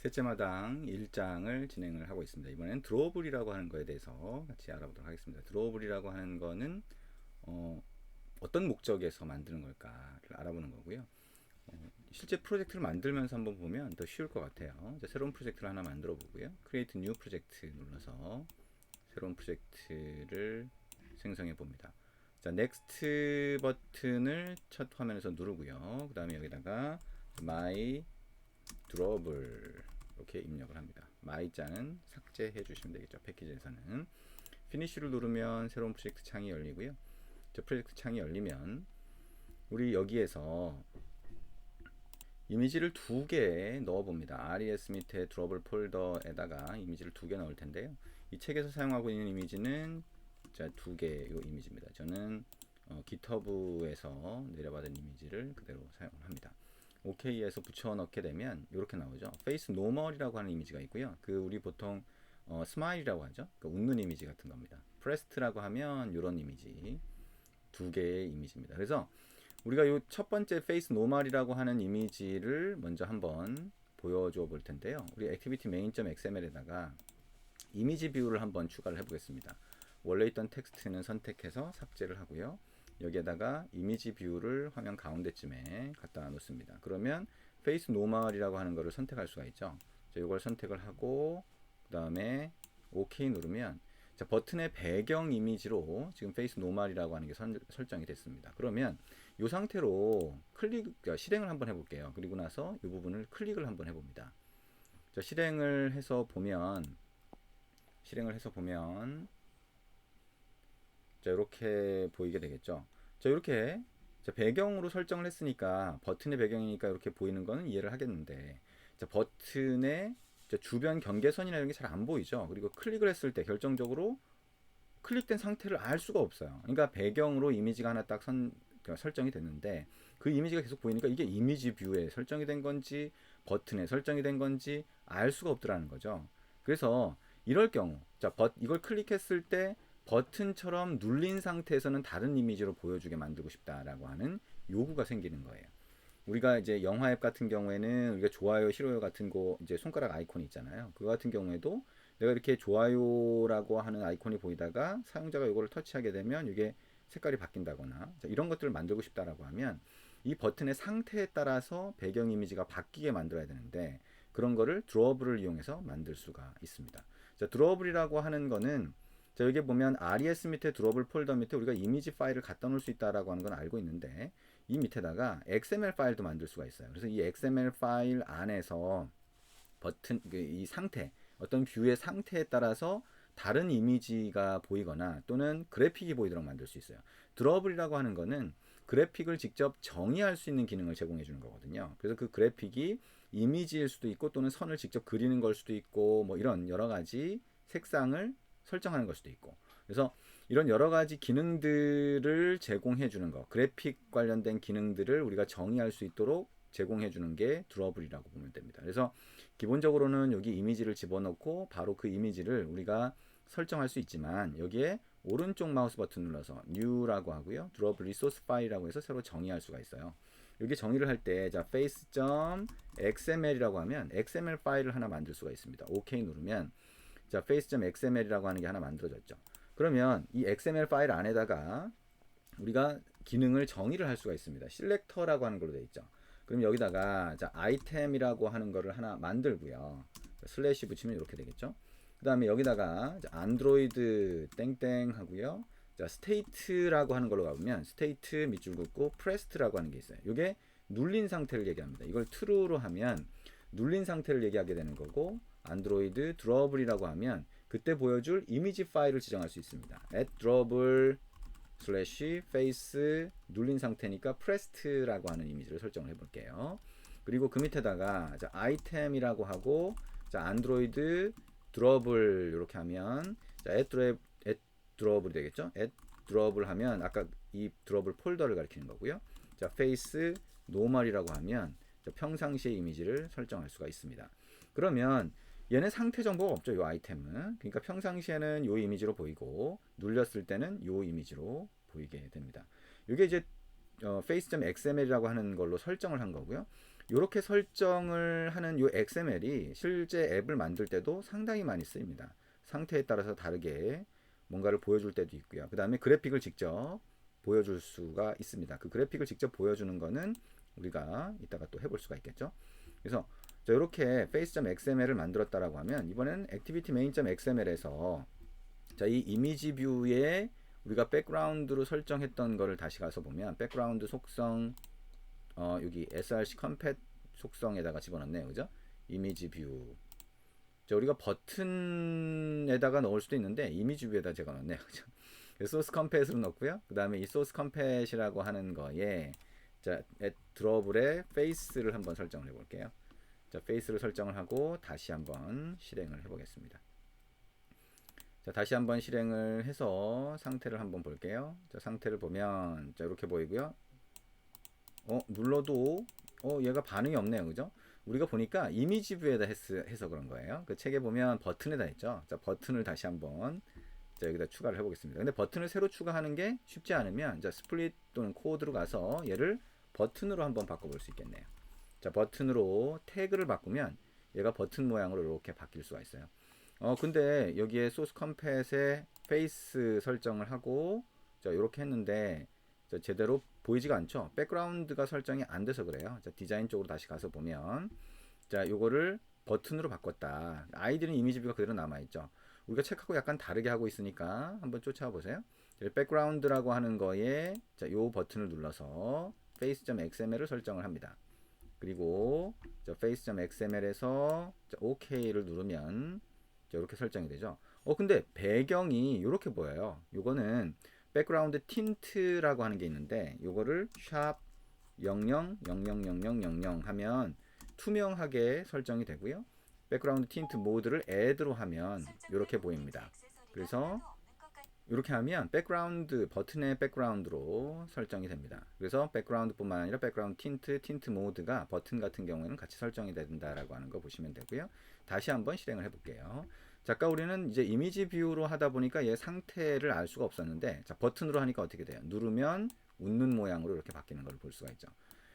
셋째 마당 1장을 진행을 하고 있습니다. 이번엔 드로블이라고 하는 거에 대해서 같이 알아보도록 하겠습니다. 드로블이라고 하는 거는 어떤 목적에서 만드는 걸까를 알아보는 거고요. 실제 프로젝트를 만들면서 한번 보면 더 쉬울 것 같아요. 자, 새로운 프로젝트를 하나 만들어 보고요. Create New Project 눌러서 새로운 프로젝트를 생성해 봅니다. 자, Next 버튼을 첫 화면에서 누르고요. 그 다음에 여기다가 My 드롭을 이렇게 입력을 합니다. 마이자는 삭제해 주시면 되겠죠. 패키지에서는 피니쉬를 누르면 새로운 프로젝트 창이 열리고요. 저 프로젝트 창이 열리면 우리 여기에서 이미지를 두 개 넣어 봅니다. RES 밑에 드롭을 폴더에다가 이미지를 두 개 넣을 텐데요. 이 책에서 사용하고 있는 이미지는 자, 두 개의 이미지입니다. 저는 GitHub에서 내려받은 이미지를 그대로 사용을 합니다. OK에서 붙여넣게 되면 이렇게 나오죠. 페이스 노멀이라고 하는 이미지가 있고요. 그 우리 보통 스마일이라고 하죠. 그러니까 웃는 이미지 같은 겁니다. 프레스트라고 하면 이런 이미지 두 개의 이미지입니다. 그래서 우리가 이 첫 번째 페이스 노멀이라고 하는 이미지를 먼저 한번 보여줘 볼 텐데요. 우리 액티비티 main.xml에다가 이미지 뷰를 한번 추가를 해보겠습니다. 원래 있던 텍스트는 선택해서 삭제를 하고요. 여기에다가 이미지 뷰를 화면 가운데쯤에 갖다 놓습니다. 그러면 페이스 노멀이라고 하는 것을 선택할 수가 있죠. 자, 이걸 선택을 하고 그 다음에 OK 누르면 자, 버튼의 배경 이미지로 지금 페이스 노멀이라고 하는 게 설정이 됐습니다. 그러면 이 상태로 실행을 한번 해볼게요. 그리고 나서 이 부분을 클릭을 한번 해봅니다. 자, 실행을 해서 보면 자, 이렇게 보이게 되겠죠. 자, 이렇게 배경으로 설정을 했으니까 버튼의 배경이니까 이렇게 보이는 거는 이해를 하겠는데 자, 버튼의 주변 경계선이나 이런 게 잘 안 보이죠. 그리고 클릭을 했을 때 결정적으로 클릭된 상태를 알 수가 없어요. 그러니까 배경으로 이미지가 하나 딱 설정이 됐는데 그 이미지가 계속 보이니까 이게 이미지 뷰에 설정이 된 건지 버튼에 설정이 된 건지 알 수가 없더라는 거죠. 그래서 이럴 경우 자, 이걸 클릭했을 때 버튼처럼 눌린 상태에서는 다른 이미지로 보여주게 만들고 싶다라고 하는 요구가 생기는 거예요. 우리가 이제 영화 앱 같은 경우에는 우리가 좋아요, 싫어요 같은 거 이제 손가락 아이콘이 있잖아요. 그거 같은 경우에도 내가 이렇게 좋아요라고 하는 아이콘이 보이다가 사용자가 이거를 터치하게 되면 이게 색깔이 바뀐다거나 이런 것들을 만들고 싶다라고 하면 이 버튼의 상태에 따라서 배경 이미지가 바뀌게 만들어야 되는데 그런 거를 드로블을 이용해서 만들 수가 있습니다. 자, 드로블이라고 하는 거는 자, 여기 보면 RES 밑에 드로블 폴더 밑에 우리가 이미지 파일을 갖다 놓을 수 있다라고 하는 건 알고 있는데 이 밑에다가 XML 파일도 만들 수가 있어요. 그래서 이 XML 파일 안에서 버튼 이 상태 어떤 뷰의 상태에 따라서 다른 이미지가 보이거나 또는 그래픽이 보이도록 만들 수 있어요. 드로블이라고 하는 거는 그래픽을 직접 정의할 수 있는 기능을 제공해 주는 거거든요. 그래서 그 그래픽이 이미지일 수도 있고 또는 선을 직접 그리는 걸 수도 있고 뭐 이런 여러 가지 색상을 설정하는 걸 수도 있고 그래서 이런 여러 가지 기능들을 제공해 주는 거 그래픽 관련된 기능들을 우리가 정의할 수 있도록 제공해 주는 게 드러블이라고 보면 됩니다. 그래서 기본적으로는 여기 이미지를 집어넣고 바로 그 이미지를 우리가 설정할 수 있지만 여기에 오른쪽 마우스 버튼 눌러서 New라고 하고요. 드러블 리소스 파일이라고 해서 새로 정의할 수가 있어요. 여기 정의를 할 때 자 face.xml이라고 하면 XML 파일을 하나 만들 수가 있습니다. OK 누르면 자 face.xml이라고 하는 게 하나 만들어졌죠. 그러면 이 XML 파일 안에다가 우리가 기능을 정의를 할 수가 있습니다. 셀렉터라고 하는 걸로 되어 있죠. 그럼 여기다가 자 아이템이라고 하는 거를 하나 만들고요. 슬래시 붙이면 이렇게 되겠죠. 그 다음에 여기다가 안드로이드 땡땡 하고요. 자 스테이트라고 하는 걸로 가보면 스테이트 밑줄 긋고 프레스트라고 하는 게 있어요. 이게 눌린 상태를 얘기합니다. 이걸 true로 하면 눌린 상태를 얘기하게 되는 거고 안드로이드 드러블이라고 하면 그때 보여줄 이미지 파일을 지정할 수 있습니다. at drawable 슬래시 페이스 눌린 상태니까 프레스트라고 하는 이미지를 설정을 해볼게요. 그리고 그 밑에다가 자, 아이템이라고 하고 자 안드로이드 드러블 이렇게 하면 자 드러블이 되겠죠. 드러블 하면 아까 이 드러블 폴더를 가리키는 거고요. 자 페이스 노멀이라고 하면 자, 평상시의 이미지를 설정할 수가 있습니다. 그러면 얘는 상태 정보가 없죠. 이 아이템은. 그러니까 평상시에는 이 이미지로 보이고 눌렸을 때는 이 이미지로 보이게 됩니다. 이게 이제 face.xml이라고 하는 걸로 설정을 한 거고요. 이렇게 설정을 하는 요 XML이 실제 앱을 만들 때도 상당히 많이 쓰입니다. 상태에 따라서 다르게 뭔가를 보여줄 때도 있고요. 그 다음에 그래픽을 직접 보여줄 수가 있습니다. 그 그래픽을 직접 보여주는 거는 우리가 이따가 또 해볼 수가 있겠죠. 그래서 이렇게 face.xml을 만들었다라고 하면 이번에는 activity-main.xml에서 이 이미지 뷰에 우리가 백그라운드로 설정했던 거를 다시 가서 보면 백그라운드 속성 여기 src 컴팻 속성에다가 집어넣네요. 그죠? 이미지 뷰. 우리가 버튼에다가 넣을 수도 있는데 이미지 뷰에다 제가 넣었네요. 그죠? 소스 컴팻으로 넣고요. 그 다음에 이 소스 컴팻이라고 하는 거에 드러블의 페이스를 한번 설정을 해볼게요. 페이스를 설정을 하고 다시 한번 실행을 해보겠습니다. 다시 한번 실행을 해서 상태를 한번 볼게요. 상태를 보면 이렇게 보이고요. 눌러도 얘가 반응이 없네요. 그죠? 우리가 보니까 이미지 뷰에다 해서 그런 거예요. 그 책에 보면 버튼에다 했죠. 버튼을 다시 한번 여기다 추가를 해보겠습니다. 근데 버튼을 새로 추가하는 게 쉽지 않으면 스플릿 또는 코드로 가서 얘를 버튼으로 한번 바꿔볼 수 있겠네요. 버튼으로 태그를 바꾸면 얘가 버튼 모양으로 이렇게 바뀔 수가 있어요. 근데 여기에 소스 컴팻에 페이스 설정을 하고 이렇게 했는데 제대로 보이지가 않죠. 백그라운드가 설정이 안 돼서 그래요. 디자인 쪽으로 다시 가서 보면 요거를 버튼으로 바꿨다. 아이디는 이미지 뷰가 그대로 남아있죠. 우리가 책하고 약간 다르게 하고 있으니까 한번 쫓아와 보세요. 백그라운드라고 하는 거에 요 버튼을 눌러서 face.xml을 설정을 합니다. 그리고 face.xml에서 OK를 누르면 이렇게 설정이 되죠. 근데 배경이 이렇게 보여요. 요거는 백그라운드 틴트라고 하는 게 있는데 요거를 샵 000000 하면 투명하게 설정이 되고요. 백그라운드 틴트 모드를 add로 하면 이렇게 보입니다. 그래서 이렇게 하면 백그라운드 버튼의 백그라운드로 설정이 됩니다. 그래서 백그라운드뿐만 아니라 백그라운드 틴트 모드가 버튼 같은 경우에는 같이 설정이 된다라고 하는 거 보시면 되고요. 다시 한번 실행을 해볼게요. 아까 우리는 이제 이미지 뷰로 하다 보니까 얘 상태를 알 수가 없었는데 버튼으로 하니까 어떻게 돼요? 누르면 웃는 모양으로 이렇게 바뀌는 걸 볼 수가 있죠.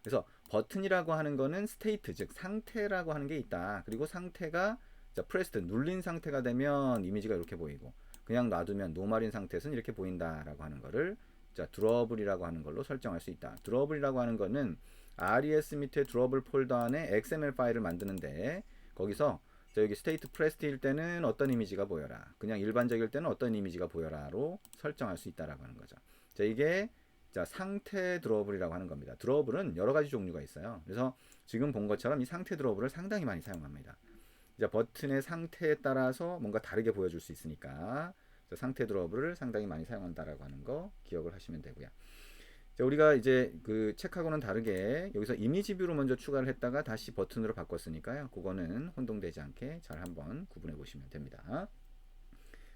그래서 버튼이라고 하는 거는 스테이트 즉 상태라고 하는 게 있다. 그리고 상태가 프레스드 눌린 상태가 되면 이미지가 이렇게 보이고 그냥 놔두면 노말인 상태에서는 이렇게 보인다라고 하는 거를 드러블이라고 하는 걸로 설정할 수 있다. 드러블이라고 하는 거는 RES 밑에 드러블 폴더 안에 XML 파일을 만드는데 거기서 여기 스테이트 프레스트일 때는 어떤 이미지가 보여라. 그냥 일반적일 때는 어떤 이미지가 보여라로 설정할 수 있다라고 하는 거죠. 이게 상태 드러블이라고 하는 겁니다. 드러블은 여러 가지 종류가 있어요. 그래서 지금 본 것처럼 이 상태 드러블을 상당히 많이 사용합니다. 버튼의 상태에 따라서 뭔가 다르게 보여줄 수 있으니까 상태 드러블을 상당히 많이 사용한다라고 하는 거 기억을 하시면 되고요. 우리가 이제 그 책하고는 다르게 여기서 이미지 뷰로 먼저 추가를 했다가 다시 버튼으로 바꿨으니까요. 그거는 혼동되지 않게 잘 한번 구분해 보시면 됩니다.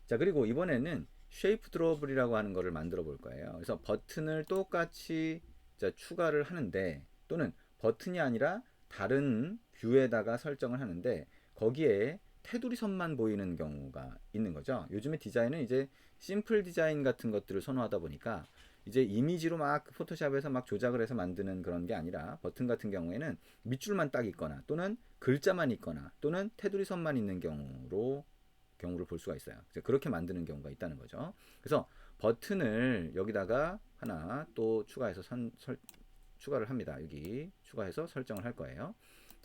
그리고 이번에는 쉐이프 드러블이라고 하는 거를 만들어 볼 거예요. 그래서 버튼을 똑같이 추가를 하는데 또는 버튼이 아니라 다른 뷰에다가 설정을 하는데 거기에 테두리 선만 보이는 경우가 있는 거죠. 요즘에 디자인은 이제 심플 디자인 같은 것들을 선호하다 보니까 이제 이미지로 막 포토샵에서 막 조작을 해서 만드는 그런 게 아니라 버튼 같은 경우에는 밑줄만 딱 있거나 또는 글자만 있거나 또는 테두리 선만 있는 경우를 볼 수가 있어요. 그렇게 만드는 경우가 있다는 거죠. 그래서 버튼을 여기다가 하나 또 추가해서 추가를 합니다. 여기 추가해서 설정을 할 거예요.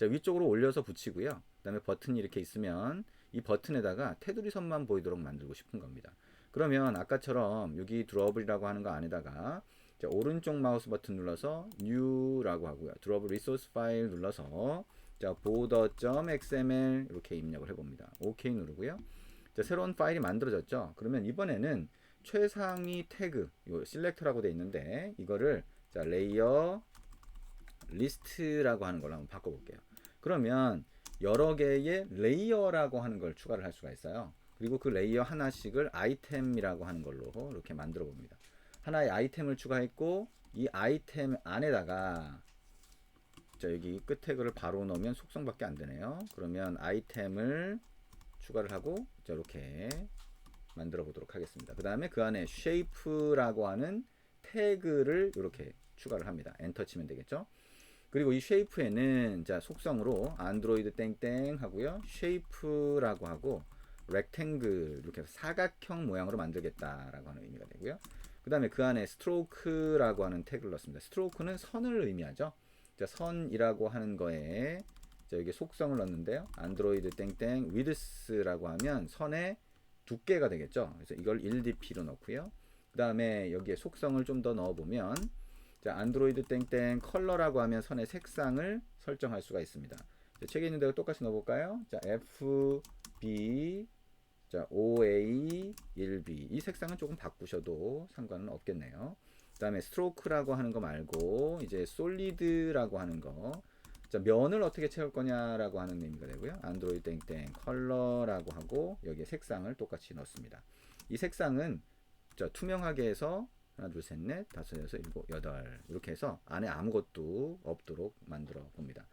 위쪽으로 올려서 붙이고요. 그 다음에 버튼이 이렇게 있으면 이 버튼에다가 테두리 선만 보이도록 만들고 싶은 겁니다. 그러면 아까처럼 여기 드러블이라고 하는 거 안에다가 오른쪽 마우스 버튼 눌러서 New라고 하고요. 드러블 리소스 파일 눌러서 border.xml 이렇게 입력을 해봅니다. OK 누르고요. 새로운 파일이 만들어졌죠. 그러면 이번에는 최상위 태그, 요 select라고 되어 있는데 이거를 레이어 리스트라고 하는 걸로 한번 바꿔볼게요. 그러면 여러 개의 레이어라고 하는 걸 추가를 할 수가 있어요. 그리고 그 레이어 하나씩을 아이템이라고 하는 걸로 이렇게 만들어 봅니다. 하나의 아이템을 추가했고 이 아이템 안에다가 여기 끝 태그를 바로 넣으면 속성밖에 안 되네요. 그러면 아이템을 추가를 하고 이렇게 만들어 보도록 하겠습니다. 그 다음에 그 안에 shape라고 하는 태그를 이렇게 추가를 합니다. 엔터 치면 되겠죠. 그리고 이 쉐이프에는 자 속성으로 안드로이드 땡땡 하고요. 쉐이프라고 하고 렉탱글 이렇게 해서 사각형 모양으로 만들겠다라고 하는 의미가 되고요. 그 다음에 그 안에 스트로크라고 하는 태그를 넣습니다. 스트로크는 선을 의미하죠. 자, 선이라고 하는 거에 자, 여기 속성을 넣는데요. 안드로이드 땡땡 위드스라고 하면 선의 두께가 되겠죠. 그래서 이걸 1dp로 넣고요. 그 다음에 여기에 속성을 좀 더 넣어보면 자, 안드로이드 땡땡 컬러라고 하면 선의 색상을 설정할 수가 있습니다. 자, 책에 있는 대로 똑같이 넣어볼까요? 자, FB 자, OA1B 이 색상은 조금 바꾸셔도 상관은 없겠네요. 그 다음에 스트로크라고 하는 거 말고 이제 솔리드라고 하는 거 자, 면을 어떻게 채울 거냐라고 하는 의미가 되고요. 안드로이드 땡땡 컬러라고 하고 여기에 색상을 똑같이 넣습니다. 이 색상은 자, 투명하게 해서 하나 둘셋넷 다섯 여섯 일곱 여덟 이렇게 해서 안에 아무것도 없도록 만들어 봅니다.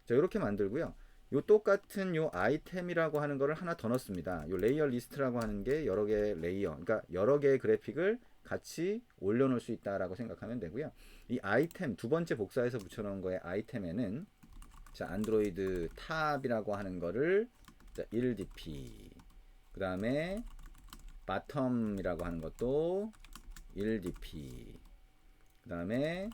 자, 이렇게 만들고요. 요 똑같은 요 아이템이라고 하는 거를 하나 더 넣습니다. 요 레이어 리스트라고 하는 게 여러 개의 레이어, 그러니까 여러 개의 그래픽을 같이 올려놓을 수 있다라고 생각하면 되고요. 이 아이템 두 번째 복사해서 붙여놓은 거의 아이템에는 자, 안드로이드 탑이라고 하는 거를 자, 1dp 그 다음에 바텀이라고 하는 것도 1dp 그 다음에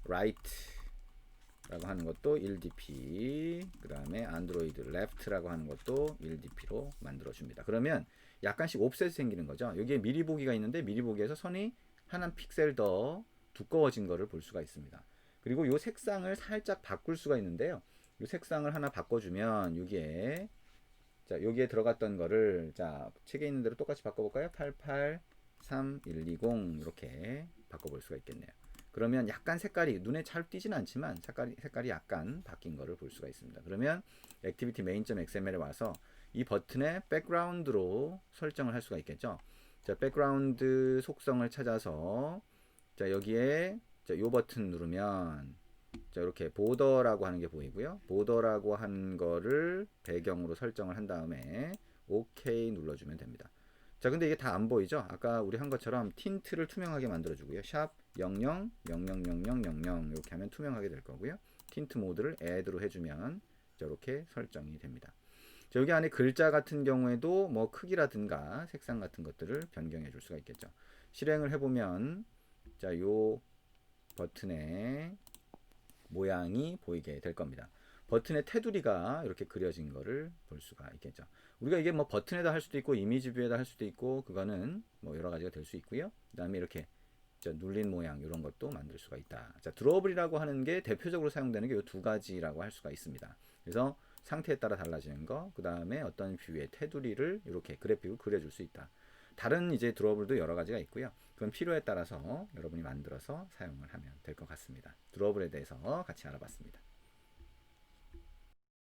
right라고 하는 것도 1dp 그 다음에 안드로이드 left라고 하는 것도 1dp로 만들어 줍니다. 그러면 약간씩 옵셋이 생기는 거죠. 여기에 미리 보기가 있는데 미리 보기에서 선이 한 픽셀 더 두꺼워진 거를 볼 수가 있습니다. 그리고 이 색상을 살짝 바꿀 수가 있는데요. 이 색상을 하나 바꿔주면 여기에 자, 여기에 들어갔던 거를 자, 책에 있는 대로 똑같이 바꿔볼까요? 883120 이렇게 바꿔볼 수가 있겠네요. 그러면 약간 색깔이 눈에 잘 띄진 않지만 색깔이 약간 바뀐 거를 볼 수가 있습니다. 그러면 액티비티 main.xml에 와서 이 버튼의 백그라운드로 설정을 할 수가 있겠죠. 자, 백그라운드 속성을 찾아서 자, 여기에 자, 요 버튼 누르면 자, 이렇게 보더라고 하는 게 보이고요. 보더라고 한 거를 배경으로 설정을 한 다음에 OK 눌러주면 됩니다. 자, 근데 이게 다 안 보이죠? 아까 우리 한 것처럼 틴트를 투명하게 만들어주고요. 샵 00 000000 이렇게 하면 투명하게 될 거고요. 틴트 모드를 add로 해주면 이렇게 설정이 됩니다. 자, 여기 안에 글자 같은 경우에도 뭐 크기라든가 색상 같은 것들을 변경해 줄 수가 있겠죠. 실행을 해보면 자, 요 버튼의 모양이 보이게 될 겁니다. 버튼의 테두리가 이렇게 그려진 거를 볼 수가 있겠죠. 우리가 이게 뭐 버튼에다 할 수도 있고 이미지 뷰에다 할 수도 있고 그거는 뭐 여러 가지가 될 수 있고요. 그 다음에 이렇게 눌린 모양 이런 것도 만들 수가 있다. 자, 드로우블이라고 하는 게 대표적으로 사용되는 게 이 두 가지라고 할 수가 있습니다. 그래서 상태에 따라 달라지는 거, 그 다음에 어떤 뷰의 테두리를 이렇게 그래픽을 그려줄 수 있다. 다른 이제 드로우블도 여러 가지가 있고요. 그건 필요에 따라서 여러분이 만들어서 사용을 하면 될 것 같습니다. 드로우블에 대해서 같이 알아봤습니다.